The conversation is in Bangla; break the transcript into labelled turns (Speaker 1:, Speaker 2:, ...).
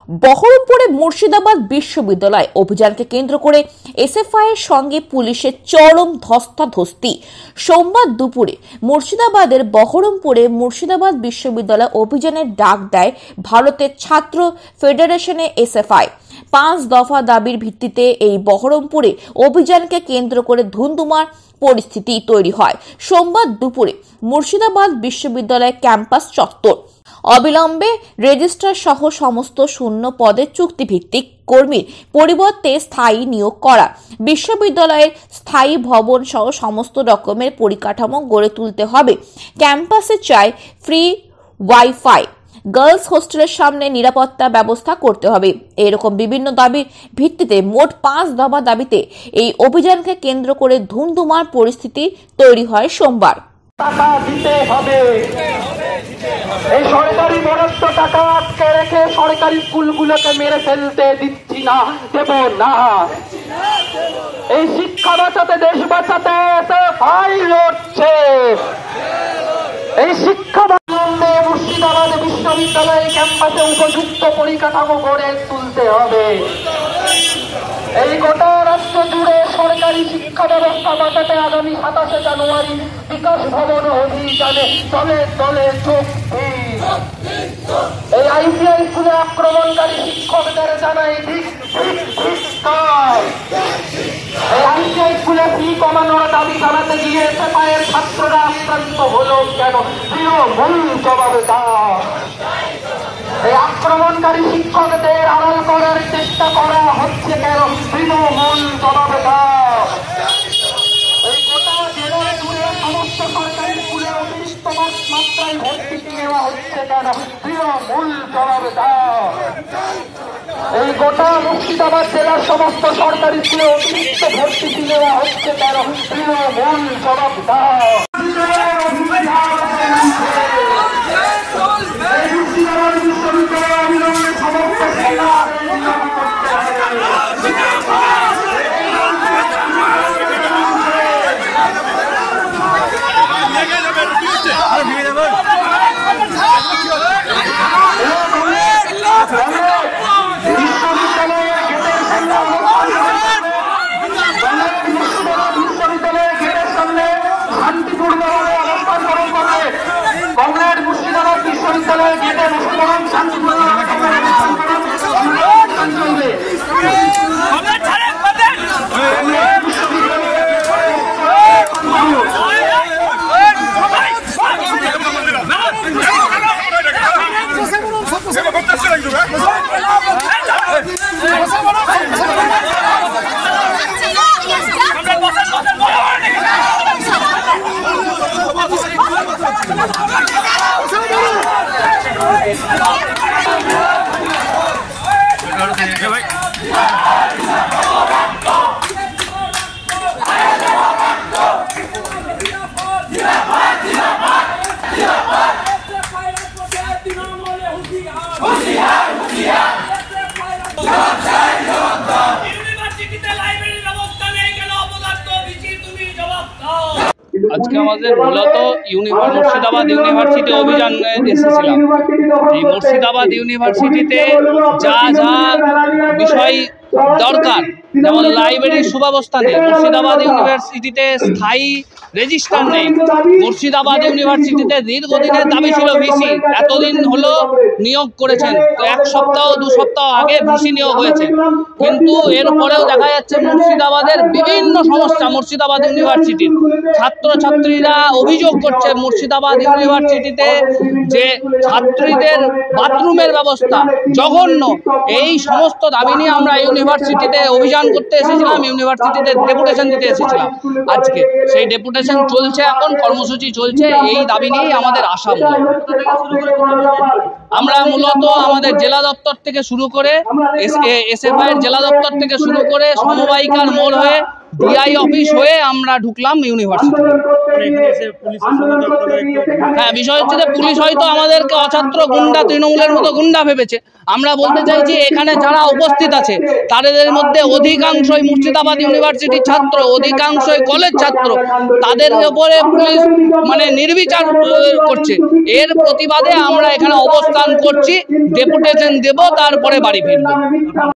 Speaker 1: বহরমপুরে মুর্শিদাবাদ বিশ্ববিদ্যালয় অভিযানকে কেন্দ্র করে এসএফআই এর সঙ্গে পুলিশের চরম ধস্তাধস্তি। সোমবার দুপুরে মুর্শিদাবাদের বহরমপুরে মুর্শিদাবাদ বিশ্ববিদ্যালয় অভিযানের ডাক দেয় ভারতের ছাত্র ফেডারেশনে এসএফআই। 5 দফা দাবির ভিত্তিতে এই বহরমপুরে অভিযানকে কেন্দ্র করে ধুন্ধুমার পরিস্থিতি তৈরি হয়। সোমবার দুপুরে মুর্শিদাবাদ বিশ্ববিদ্যালয় ক্যাম্পাস চত্বর অবিলম্বে রেজিস্ট্রার সহ সমস্ত শূন্য পদে চুক্তিভিত্তিক কর্মীর পরিবর্তে স্থায়ী নিয়োগ করা, বিশ্ববিদ্যালয়ের স্থায়ী ভবন সহ সমস্ত রকমের পরিকাঠামো গড়ে তুলতে হবে, ক্যাম্পাসে চাই ফ্রি ওয়াইফাই, গার্লস হোস্টেলের সামনে নিরাপত্তা ব্যবস্থা করতে হবে। এরকম বিভিন্ন দাবির ভিত্তিতে মোট 5 দফা দাবিতে এই অভিযানকে কেন্দ্র করে ধুন্ধুমার পরিস্থিতি তৈরি হয় সোমবার।
Speaker 2: টাকা দিতে হবে, এই সরকারি বরাদ্দ টাকা আটকে রেখে সরকারি স্কুলগুলোকে মেরে ফেলতে দিচ্ছি না, দেব না। এই শিক্ষা বাঁচাতে দেশ বাঁচাতে এসএফআই লড়ছে। এই শিক্ষা বাঁচাতে মুর্শিদাবাদ বিশ্ববিদ্যালয় ক্যাম্পাসে উপযুক্ত পরিকাঠামো গড়ে তুলতে হবে। এই গোটা রাষ্ট্র জুড়ে সরকারি শিক্ষা ব্যবস্থা বাঁচাতে আগামী 27 জানুয়ারি বিকাশ ভবন অভিযানে দলে দলে যোগ দিন। এই আইসিআই স্কুলে আক্রমণকারী শিক্ষকদের জানাই এই আইসিআই স্কুলে ফি কমানোর দাবি জানাতে গিয়ে এসএফআই এর ছাত্ররা আক্রান্ত হলো কেন? তৃণমূল জবাব দাও। এই আক্রমণকারী শিক্ষকদের আড়াল করার চেষ্টা করা হচ্ছে কেন? তৃণমূল জবাব দাও। এই গোটা জেলার জুড়ে সমস্ত সরকারি স্কুলে অতিরিক্ত মাত্রায় ভর্তি নেওয়া হচ্ছে কেন? তৃণমূল জবাব দাও। এই গোটা মুর্শিদাবাদ জেলার সমস্ত সরকারি স্কুলে অতিরিক্ত ভর্তি নেওয়া হচ্ছে কেন? তৃণমূল জবাব দাও। কংগ্রেস মুর্শিদাবাদ বিশ্ববিদ্যালয়ের গেটে মুসলমান শান্তিপূর্ণ
Speaker 3: আজকে আমাদের মূলত মুর্শিদাবাদ ইউনিভার্সিটি অভিযানে এসেছিলাম। এই মুর্শিদাবাদ ইউনিভার্সিটিতে যা যা বিষয় দরকার, যেমন লাইব্রেরির সুব্যবস্থা নেই, মুর্শিদাবাদ ইউনিভার্সিটিতে স্থায়ী রেজিস্ট্রার নেই, মুর্শিদাবাদ ইউনিভার্সিটিতে দীর্ঘদিনের দাবি ছিল ভিসি, এতদিন হলো নিয়োগ করেছেন, 1 সপ্তাহ 2 সপ্তাহ আগে ভিসি নিয়োগ হয়েছে, কিন্তু এরপরেও দেখা যাচ্ছে মুর্শিদাবাদের বিভিন্ন সমস্যা। মুর্শিদাবাদ ইউনিভার্সিটির ছাত্রছাত্রীরা অভিযোগ করছে মুর্শিদাবাদ ইউনিভার্সিটিতে যে ছাত্রীদের বাথরুমের ব্যবস্থা জঘন্য। এই সমস্ত দাবি নিয়ে আমরা ইউনিভার্সিটিতে অভিযান করতে এসেছিলাম, ইউনিভার্সিটিতে ডেপুটেশন দিতে এসেছিলাম। আজকে সেই ডেপুটেশন চলছে, এখন কর্মসূচি চলছে। এই দাবি নিয়েই আমাদের আশা। আমরা মূলত আমাদের জেলা দপ্তর থেকে শুরু করে এসএফআই এর জেলা দপ্তর থেকে শুরু করে সমবায়িকার মোড় হয়ে ডিআই অফিস হয়ে আমরা ঢুকলাম ইউনিভার্সিটি। হ্যাঁ, বিষয় হচ্ছে যে পুলিশ হয়তো আমাদেরকে অছাত্র গুন্ডা, তৃণমূলের মতো গুন্ডা ভেবেছে। আমরা বলতে চাইছি এখানে যারা উপস্থিত আছে তাদের মধ্যে অধিকাংশই মুর্শিদাবাদ ইউনিভার্সিটির ছাত্র, অধিকাংশই কলেজ ছাত্র। তাদের উপরে পুলিশ মানে নির্বিচার করছে। এর প্রতিবাদে আমরা এখানে অবস্থান করছি, ডেপুটেশন দেব, তারপরে বাড়ি ফিরব।